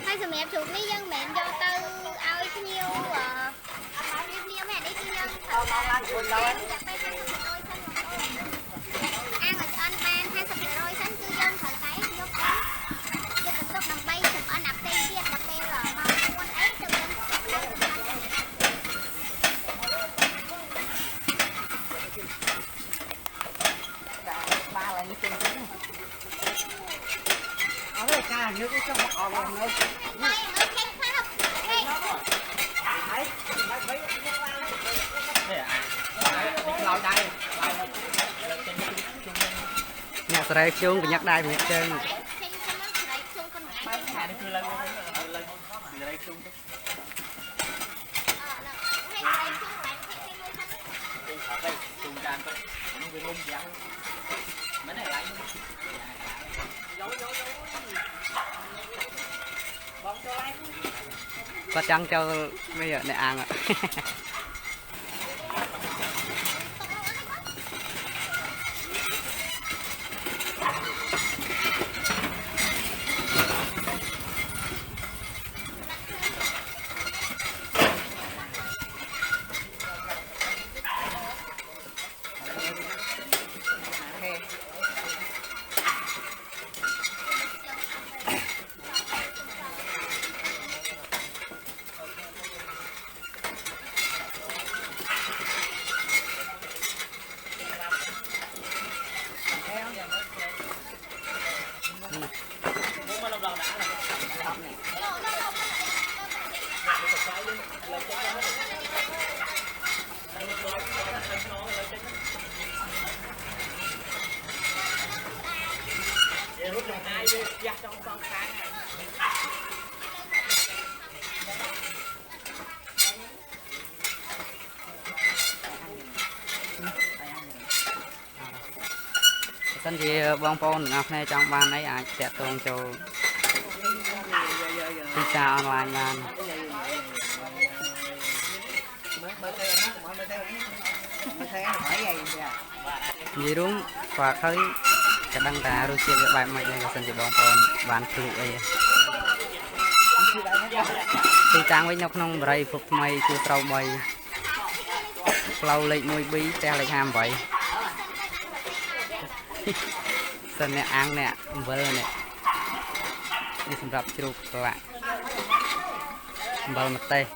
hay sầm ép chụp ní dân mẹ cho tư ao nhiều liêu mẹ đi tư dân ăn ở ăn ban hay sầm rồi sẵn tư dân thời cái vô cái cho tình tốt nằm bay sầm ở nạp tây kia nạp tây là mau quân ấy tư dân ba là như trên đấy ở đây cả nước trong bọc rồi nữa nhà sợi chuông của nhắc đai bị chân có chăng cho bây giờ này ăn ạ. Sân thì bong pon ngọc này trong ban ấy ai tẹt tuồng cho đi xa online ban gì đúng và thấy cái đăng tà rồi chia cái bài mày này sân thì bong pon ban phụ ấy thì trang với nhóc nông bray phục mày chưa trâu mày lâu lịch nuôi bí te lịch ham vậy sân này ăn nè vơ nè đi sắm rập chụp các bạn vơ mặt tê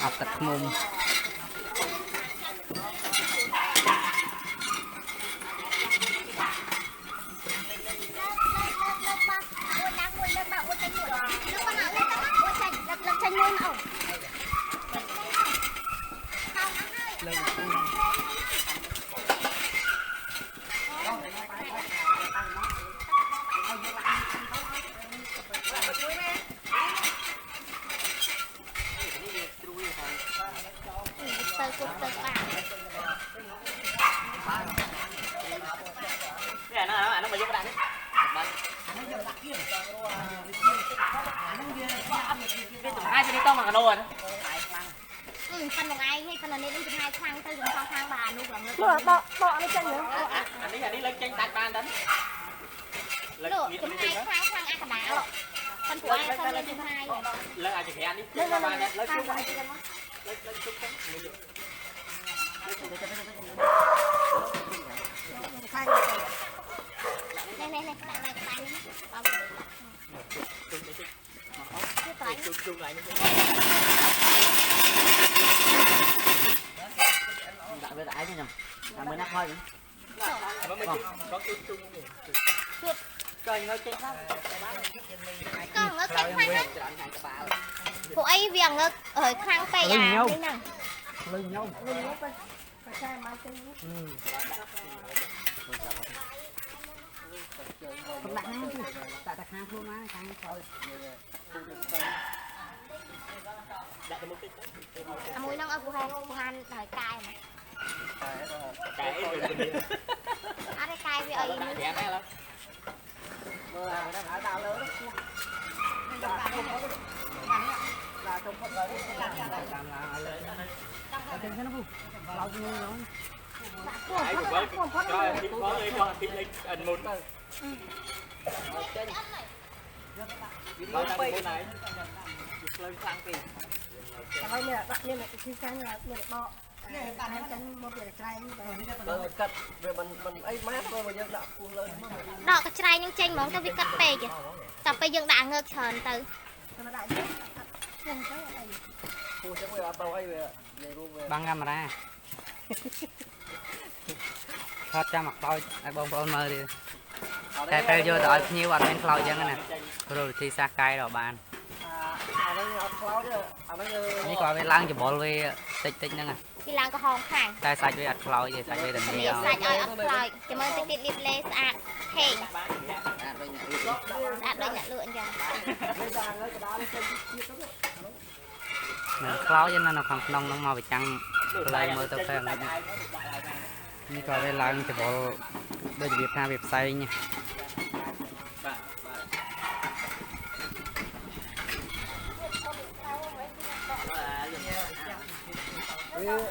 học tập mông ai đi to mà cả đồ phần một ai hay phần là nên đi hai thang tới gần thang bà luôn rồi bọ lên chân nữa anh đi lên chân tay bàn đánh lựa chấm hai thang ăn cả đá phần của ai phần lên chấm hai lên ai thì anh đi lên bàn lên lên chung này chung lại đã về đãi nhỉ mới nắp thôi có chung coi ngơi trên đó còn ở cái khoang của ấy việc ở khoang tay à thế nào lưng nhau không đặt hang chứ tại đặt hang luôn á càng thôi mùi nông ở của han thời cay mà cái ở đây cay với ấy bao nhiêu này lên sang kỳ Kalau ni tak ni nak kisah ni bawa macam mobil cerai ni. rồi cắt rồi mình ấy mát thôi mà dân đạo phun lên đọ cái chai nhưng chanh món tao bị cắt bè kìa tập bây giờ đã ngược tròn từ Kalau tak ada, phun cái này. phun chắc về tàu ấy về luôn về បាំងកាមេរ៉ាថតចាំមកខ្លោចឲ្យបងប្អូនមើលទេតែពេលយកទៅឲ្យភ្ញៀវអត់មានខ្លោចអញ្ចឹងណាព្រោះវិធីសាស្ត្រកែដល់បាន à nó ngọt khói chứ à nó như នេះគាត់វាឡើងច្បល់វាតិចតិចហ្នឹង ពីឡើងក៏ហងខាង តែសាច់វាអត់ខ្លោចទេសាច់វាតែ វា មាន សាច់ឲ្យអត់ខ្លោចចាំមើលតិចទៀតលាបលេស្អាតហេងស្អាតដូចអ្នកលក់អញ្ចឹង bây giờ nó cái đó nó sẽ chia tốt មិនខ្លោចទេណានៅខាងក្នុងហ្នឹងមកវាចាំងផ្លែមើលទៅផ្លែនេះគាត់វាឡើងច្បល់ដូចវាថាវាផ្សេង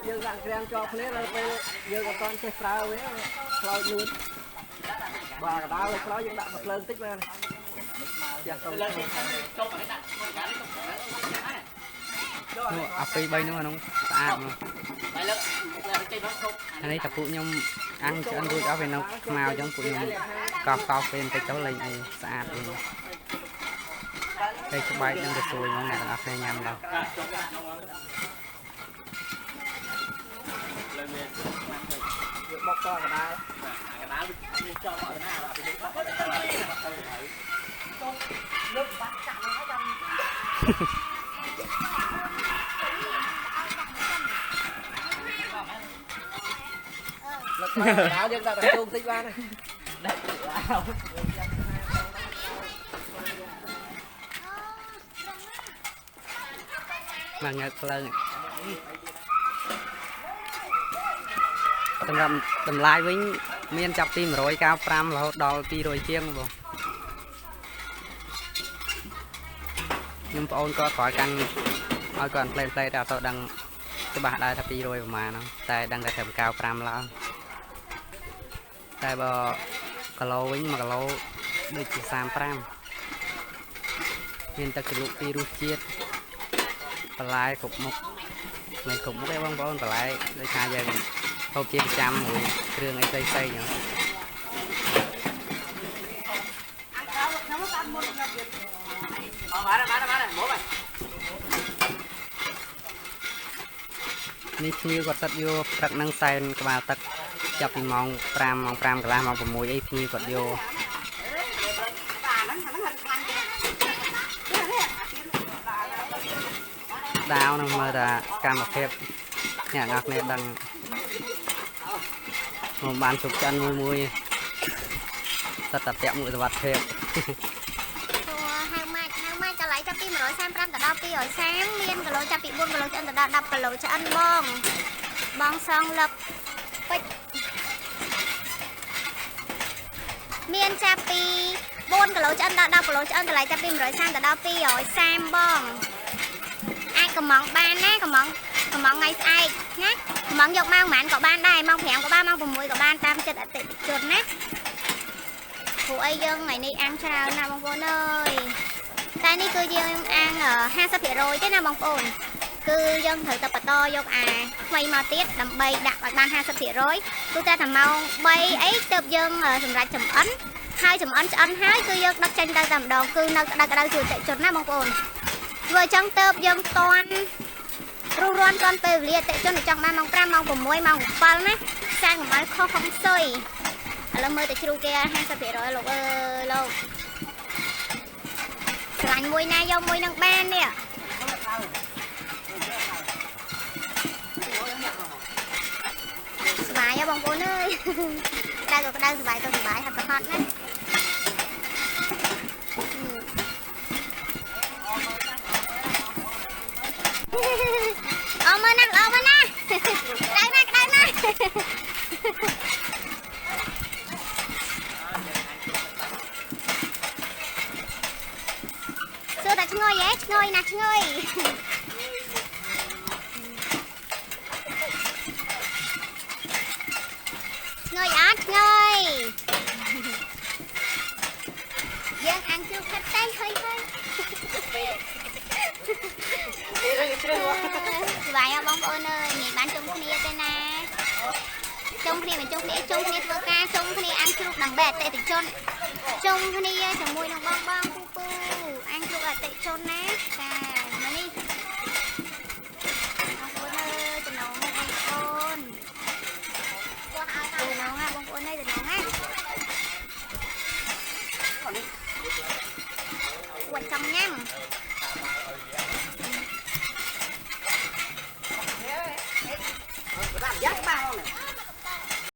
dương dạng krem cho phết rồi bây dương còn con chơi pháo với pháo luôn và cả đá lên pháo dương đạo một lần tích mà lên អាពី3នោះអានោះស្អាតមកអានេះតែពួកខ្ញុំអាំងឆ្អិនរួចអស់វានៅខ្មៅអញ្ចឹងពួកខ្ញុំកោសពេលបន្តិចទៅលេងអីស្អាតវិញតែច្បាយនឹងទៅស្រួយហ្មងអ្នកទាំងអស់គ្នាញ៉ាំដល់ bóc to cả đá cho mọi người nào nước bắt chạm nó trong đá dân ta tập trung tích ba này mà ngợt lên សម្រាប់តម្លៃវិញមានចាប់ពី195រហូតដល់200ជាងបងខ្ញុំប្អូនក៏ក្រោយកាន់ឲ្យគាត់ផ្លេតែអត់ទៅដឹងច្បាស់ដែរថា200ប្រហែលហ្នឹងតែដឹងតែត្រឹម95ឡើងតែបើគីឡូវិញ1គីឡូដូចជា35មានទឹកជ្រលក់ពីរសជាតិបន្លែគ្រប់មុខមិនគ្រប់មុខទេបងប្អូនបន្លែដូចថាយើង ហូបជាប្រចាំមួយគ្រឿងអីផ្សេងៗហ្នឹងនេះភ្ញៀវគាត់សិតយកព្រឹកនឹងសែនក្បាលទឹកចាប់ពីម៉ោង5ម៉ោង5កន្លះម៉ោង6អីភ្ញៀវគាត់យកដាវនឹងមើលថាកម្មភាពអ្នកនរគ្នាដឹង មកបានជប់ចិនមួយតតតាក់មួយសវត្ថិភាពហៅម៉ាច់តម្លៃចាប់ពី135ទៅដល់230មានគីឡូចាប់ពី4គីឡូឆ្អិនទៅដល់10គីឡូឆ្អិនបងសងលឹកពេជ្រមានចាប់ពី4គីឡូឆ្អិនដល់10គីឡូឆ្អិនតម្លៃចាប់ពី130ទៅដល់230បងអាចកំងបានណាកំងថ្ងៃស្អែកណាកំងយកម៉ោងប៉ុន្មានក៏បានដែរម៉ោង5ក៏បានម៉ោង6ក៏បានតាមចិត្តអតិថិជនណាព្រោះអីយើងថ្ងៃនេះអាំងច្រើនណាបងប្អូនអើយតែនេះគឺយើងអាំង50% ទេណាបងប្អូនគឺយើងត្រូវតែបន្តយកអាថ្មីមកទៀតដើម្បីដាក់ឲ្យបាន 50% គឺតែតែម៉ោង3អីទើបយើងសម្រាប់ចំអិនហើយចំអិនឆ្អិនហើយគឺយើងដឹកចេញទៅតែម្ដងគឺនៅក្តៅជួយអតិថិជនណាបងប្អូនធ្វើអញ្ចឹងទើបយើងតន់រួចរាន់ទាន់ពេលវេលាអតិថិជនចង់បានម៉ោង5ម៉ោង6ម៉ោង7ណាសាញ់កំបល់ខុសខំសុយឥឡូវមើលតែជ្រូកគេ 50% លោកអើយលោកឆ្លាញ់មួយណាយកមួយនឹងបាននេះស្បាយហ៎បងប្អូនអើយក្តៅក៏ក្តៅស្បាយក៏ស្បាយហាត់ក៏ហត់ណាអមើលណាក្តៅណាសួរតែឈ្ងុយហ៎ឈ្ងុយណាឈ្ងុយឈ្ងុយអត់ឈ្ងុយយើងអា ăn chưa khách tay hơi hơi vài bông ơi ơi nghỉ bán chung kia tên nè chung kia mình chung kia vừa ca chung kia ăn chưa đằng bẹt tệ tịch chôn chung kia chẳng mùi nó bong bong pu pu ăn chưa ở tệ chôn nè cả mà đi bông ơi từ nấu bông ôn từ nấu ha bông ôn đây từ nấu ha quay xong nha làm giác bao này